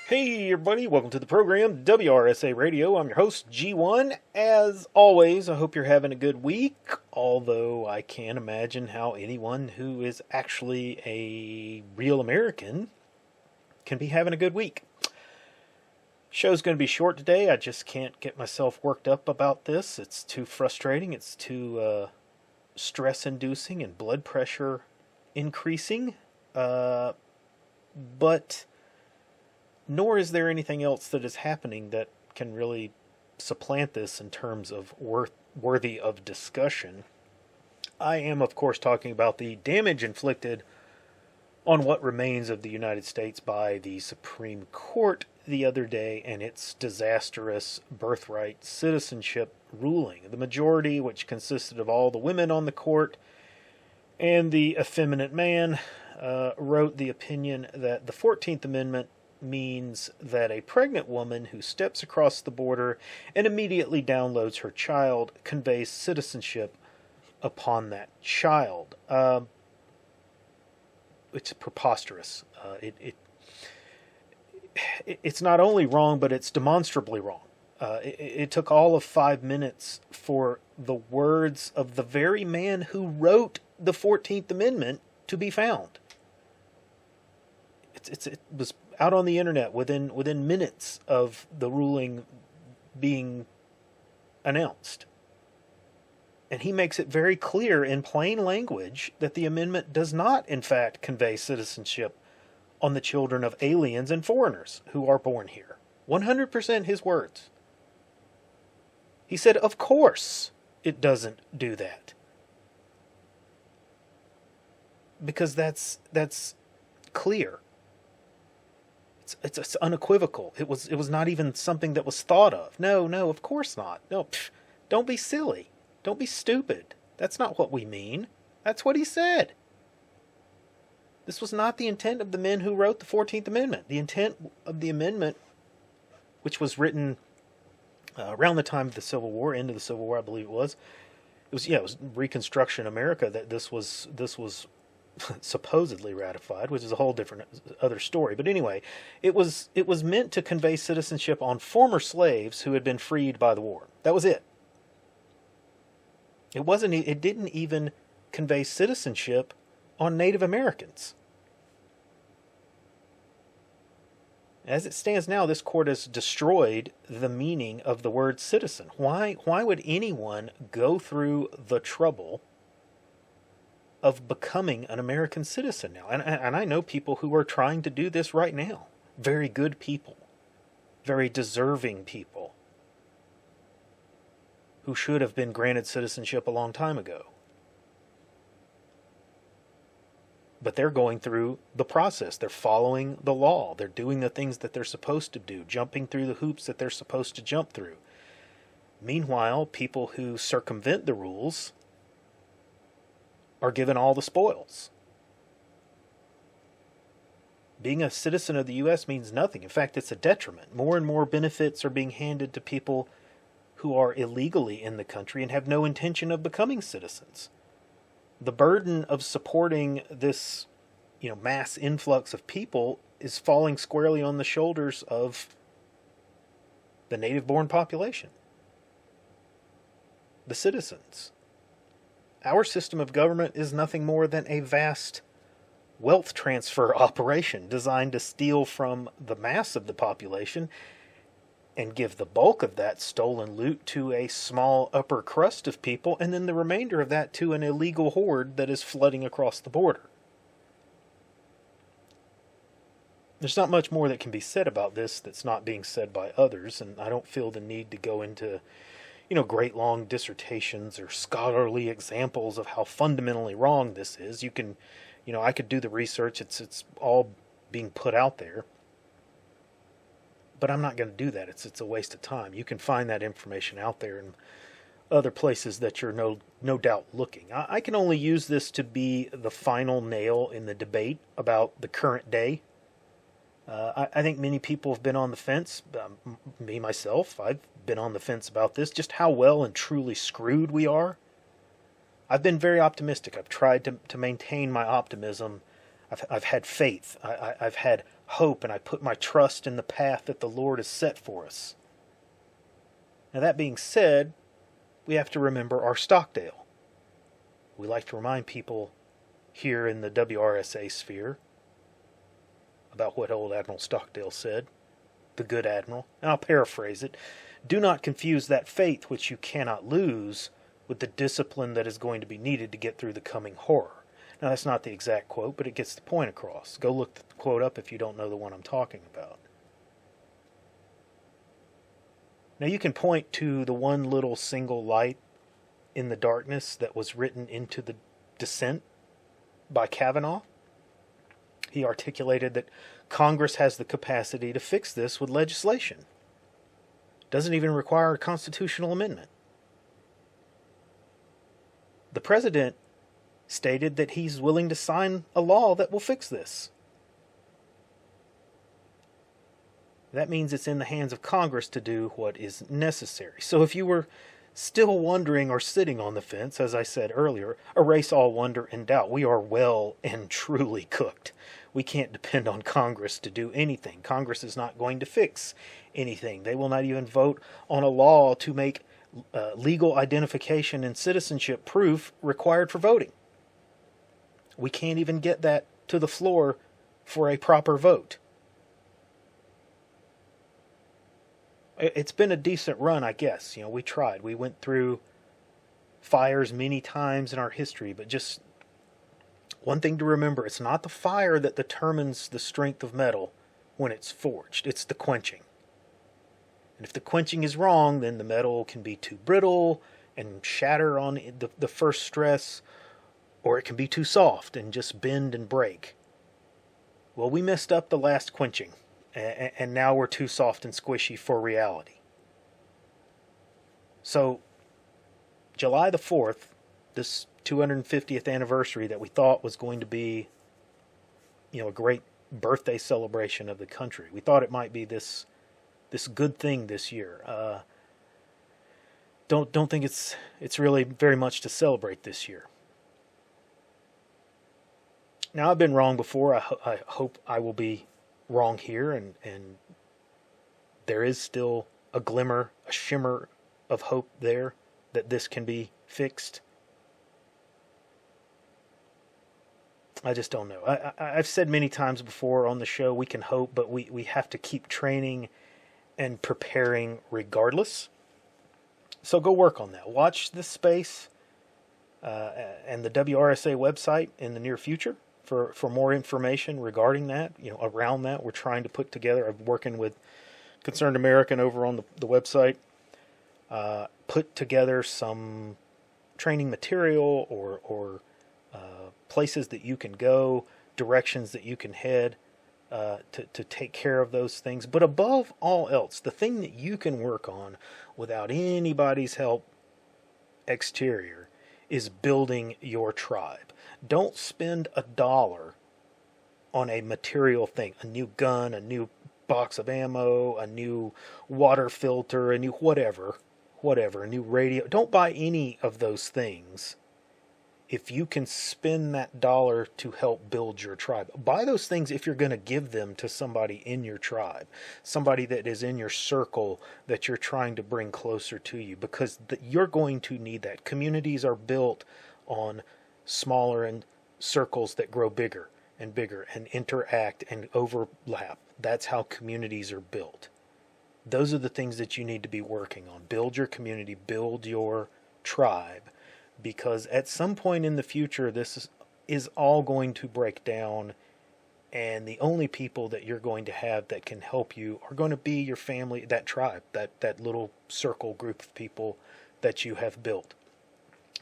Hey everybody, welcome to the program, WRSA Radio. I'm your host, G1. As always, I hope you're having a good week, although I can't imagine how anyone who is actually a real American can be having a good week. Show's going to be short today. I just can't get myself worked up about this. It's too frustrating. It's too stress-inducing and blood pressure increasing. But nor is there anything else that is happening that can really supplant this in terms of worthy of discussion. I am, of course, talking about the damage inflicted on what remains of the United States by the Supreme Court the other day and its disastrous birthright citizenship ruling. The majority, which consisted of all the women on the court and the effeminate man, wrote the opinion that the 14th Amendment means that a pregnant woman who steps across the border and immediately downloads her child conveys citizenship upon that child. It's preposterous. It's not only wrong, but it's demonstrably wrong. It took all of 5 minutes for the words of the very man who wrote the 14th Amendment to be found. It was out on the internet within minutes of the ruling being announced. And he makes it very clear in plain language that the amendment does not, in fact, convey citizenship on the children of aliens and foreigners who are born here. 100% his words. He said, of course it doesn't do that. Because that's clear. It's unequivocal. It was not even something that was thought of. No, of course not. No, don't be silly. Don't be stupid. That's not what we mean. That's what he said. This was not the intent of the men who wrote the 14th Amendment. The intent of the amendment, which was written around the time of the Civil War, end of the Civil War, I believe it was Reconstruction America that this was supposedly ratified, which is a whole different other story. But anyway, it was meant to convey citizenship on former slaves who had been freed by the war. That was it. It didn't even convey citizenship on Native Americans. As it stands now, this court has destroyed the meaning of the word citizen. Why would anyone go through the trouble of becoming an American citizen now? And I know people who are trying to do this right now. Very good people. Very deserving people. Who should have been granted citizenship a long time ago. But they're going through the process. They're following the law. They're doing the things that they're supposed to do. Jumping through the hoops that they're supposed to jump through. Meanwhile, people who circumvent the rules are given all the spoils. Being a citizen of the U.S. means nothing. In fact, it's a detriment. More and more benefits are being handed to people who are illegally in the country and have no intention of becoming citizens. The burden of supporting this, mass influx of people is falling squarely on the shoulders of the native-born population. The citizens. Our system of government is nothing more than a vast wealth transfer operation designed to steal from the mass of the population and give the bulk of that stolen loot to a small upper crust of people, and then the remainder of that to an illegal horde that is flooding across the border. There's not much more that can be said about this that's not being said by others, and I don't feel the need to go into great long dissertations or scholarly examples of how fundamentally wrong this is. You can, I could do the research. It's all being put out there. But I'm not going to do that. It's a waste of time. You can find that information out there in other places that you're no doubt looking. I can only use this to be the final nail in the debate about the current day. I think many people have been on the fence. Me, myself, I've been on the fence about this, just how well and truly screwed we are. I've been very optimistic. I've tried to maintain my optimism. I've had faith. I've had hope and I put my trust in the path that the Lord has set for us. Now, that being said, we have to remember our Stockdale. We like to remind people here in the WRSA sphere about what old Admiral Stockdale said, the good admiral, and I'll paraphrase it. Do not confuse that faith which you cannot lose with the discipline that is going to be needed to get through the coming horror. Now, that's not the exact quote, but it gets the point across. Go look the quote up if you don't know the one I'm talking about. Now, you can point to the one little single light in the darkness that was written into the dissent by Kavanaugh. He articulated that Congress has the capacity to fix this with legislation. Doesn't even require a constitutional amendment. The president stated that he's willing to sign a law that will fix this. That means it's in the hands of Congress to do what is necessary. So if you were still wondering or sitting on the fence, as I said earlier, erase all wonder and doubt. We are well and truly cooked. We can't depend on Congress to do anything. Congress is not going to fix anything. They will not even vote on a law to make legal identification and citizenship proof required for voting. We can't even get that to the floor for a proper vote. It's been a decent run, I guess. We tried. We went through fires many times in our history, but just one thing to remember, it's not the fire that determines the strength of metal when it's forged. It's the quenching. And if the quenching is wrong, then the metal can be too brittle and shatter on the first stress, or it can be too soft and just bend and break. Well, we messed up the last quenching, and now we're too soft and squishy for reality. So, July the 4th, this 250th anniversary that we thought was going to be, a great birthday celebration of the country. We thought it might be this good thing this year. Don't think it's really very much to celebrate this year. Now, I've been wrong before. I hope I will be wrong here, and there is still a glimmer, a shimmer of hope there that this can be fixed. I just don't know. I've said many times before on the show, we can hope, but we have to keep training and preparing regardless. So go work on that. Watch this space and the WRSA website in the near future for more information regarding that, around that. We're trying to put together, I'm working with Concerned American over on the website, put together some training material or places that you can go, directions that you can head to take care of those things. But above all else, the thing that you can work on without anybody's help exterior is building your tribe. Don't spend $1 on a material thing, a new gun, a new box of ammo, a new water filter, a new whatever, a new radio. Don't buy any of those things if you can spend that dollar to help build your tribe. Buy those things if you're going to give them to somebody in your tribe, somebody that is in your circle that you're trying to bring closer to you, because you're going to need that. Communities are built on smaller and circles that grow bigger and bigger and interact and overlap. That's how communities are built. Those are the things that you need to be working on. Build your community, build your tribe, because at some point in the future, this is all going to break down, and the only people that you're going to have that can help you are going to be your family, that tribe, that little circle group of people that you have built.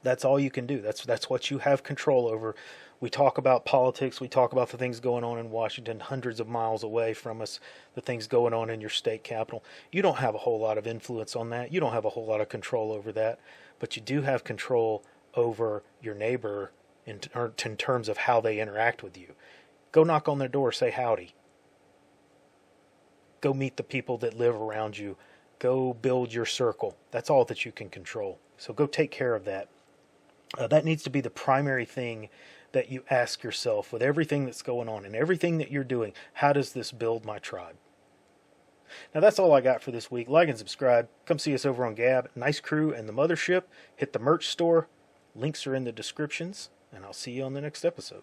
That's all you can do. That's what you have control over. We talk about politics. We talk about the things going on in Washington, hundreds of miles away from us, the things going on in your state capital. You don't have a whole lot of influence on that. You don't have a whole lot of control over that. But you do have control over your neighbor in terms of how they interact with you. Go knock on their door, say howdy. Go meet the people that live around you. Go build your circle. That's all that you can control. So go take care of that. That needs to be the primary thing that you ask yourself with everything that's going on and everything that you're doing, how does this build my tribe? Now that's all I got for this week. Like and subscribe. Come see us over on Gab, Nice Crew, and the Mothership. Hit the merch store. Links are in the descriptions, and I'll see you on the next episode.